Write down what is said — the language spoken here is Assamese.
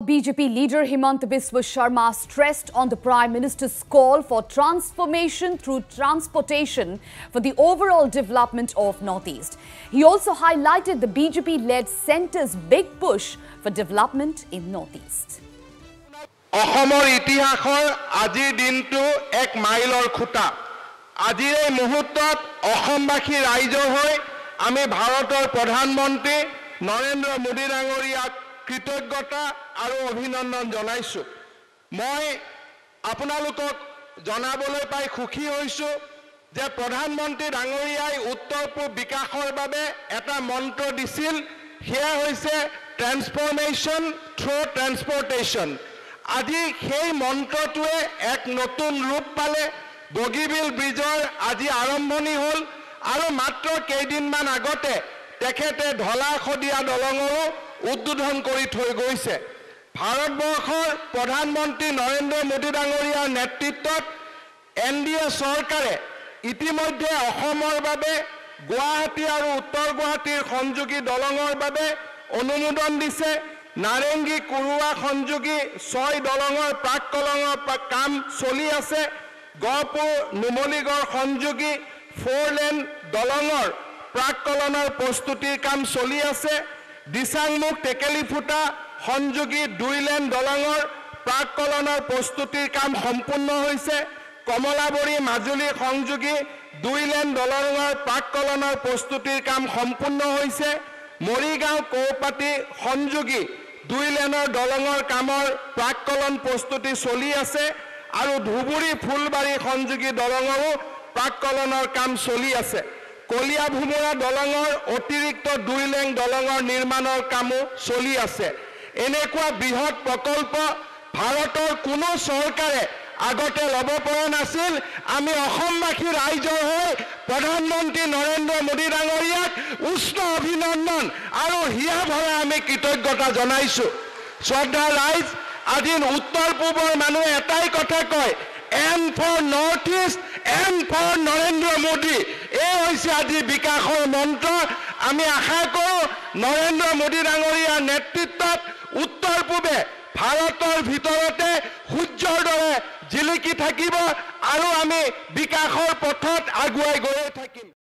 BJP leader Himanta Biswa Sharma stressed on the Prime Minister's call for transformation through transportation for the overall development of Northeast. He also highlighted the BJP-led centre's big push for development in Northeast. অসমৰ ইতিহাসৰ আজিৰ দিনটো এক মাইলৰ খুঁটা আজিৰ এই মুহূৰ্তত অসমবাসী ৰাইজৰ হৈ আমি ভাৰতৰ প্ৰধানমন্ত্ৰী নৰেন্দ্ৰ মোদী ডাঙৰীয়াক কৃতজ্ঞতা আৰু অভিনন্দন জনাইছো মই আপোনালোকক জনাবলৈ পাই খুশি হৈছো যে প্ৰধানমন্ত্ৰী ডাঙৰীয়াই উত্তৰ পূব বিকাশৰ বাবে এটা মন্ত্ৰ দিছিল সেয়া হৈছে ট্ৰান্সফৰমেশ্যন থ্ৰু ট্ৰান্সপৰ্টেশ্যন আজি সেই মন্ত্ৰটোৱে এক নতুন ৰূপ পালে বগীবিল ব্ৰিজৰ আজি আৰম্ভণি হ'ল আৰু মাত্ৰ কেইদিনমান আগতে তেখেতে ঢলা খদিয়া দলঙৰো উদ্বোধন কৰি থৈ গৈছে ভাৰতবৰ্ষৰ প্ৰধানমন্ত্ৰী নৰেন্দ্ৰ মোদী ডাঙৰীয়াৰ নেতৃত্বত এনডিএ চৰকাৰে ইতিমধ্যে অসমৰ বাবে গুৱাহাটী আৰু উত্তৰ গুৱাহাটীৰ সংযোগী দলঙৰ বাবে অনুমোদন দিছে নাৰেংগী কুৰুৱা সংযোগী 6 দলঙৰ প্ৰাককলনৰ কাম চলি আছে গহপুৰ নুমলীগড় সংযোগী 4 লেন দলঙৰ প্ৰাককলনৰ প্ৰস্তুতিৰ কাম চলি আছে দিচাংমুখ টেকেলিফুটা সংযোগী 2 লেন দলঙৰ প্ৰাককলনৰ প্ৰস্তুতিৰ কাম সম্পূৰ্ণ হৈছে কমলাবৰী মাজুলী সংযোগী 2 লেন দলঙৰ প্ৰাককলনৰ প্ৰস্তুতিৰ কাম সম্পূৰ্ণ হৈছে মৰিগাঁও কৌপাতি সংযোগী 2 লেনৰ দলঙৰ কামৰ প্ৰাককলন প্ৰস্তুতি চলি আছে আৰু ধুবুৰী ফুলবাৰী সংযোগী দলঙৰো প্ৰাককলনৰ কাম চলি আছে কলিয়া ভুমুৰা দলঙৰ অতিৰিক্ত 2 লেন দলঙৰ নিৰ্মাণৰ কামো চলি আছে এনেকুৱা বৃহৎ প্ৰকল্প ভাৰতৰ কোনো চৰকাৰে আগতে ল'ব পৰা নাছিল আমি অসমবাসী ৰাইজৰ হৈ প্ৰধানমন্ত্ৰী নৰেন্দ্ৰ মোদী ডাঙৰীয়াক উষ্ণ অভিনন্দন আৰু হিয়া ভৰা আমি কৃতজ্ঞতা জনাইছো শ্ৰদ্ধা ৰাইজ আজি উত্তৰ পূবৰ মানুহে এটাই কথা কয় M for North East M for Narendra Modi এই হৈছে আজি বিকাশৰ মন্ত্ৰ আমি আশা কৰোঁ নৰেন্দ্ৰ মোদী ডাঙৰীয়াৰ নেতৃত্বত উত্তৰ পূবে ভাৰতৰ ভিতৰতে সূৰ্যৰ দৰে জিলিকি থাকিব আৰু আমি বিকাশৰ পথত আগুৱাই গৈ থাকিম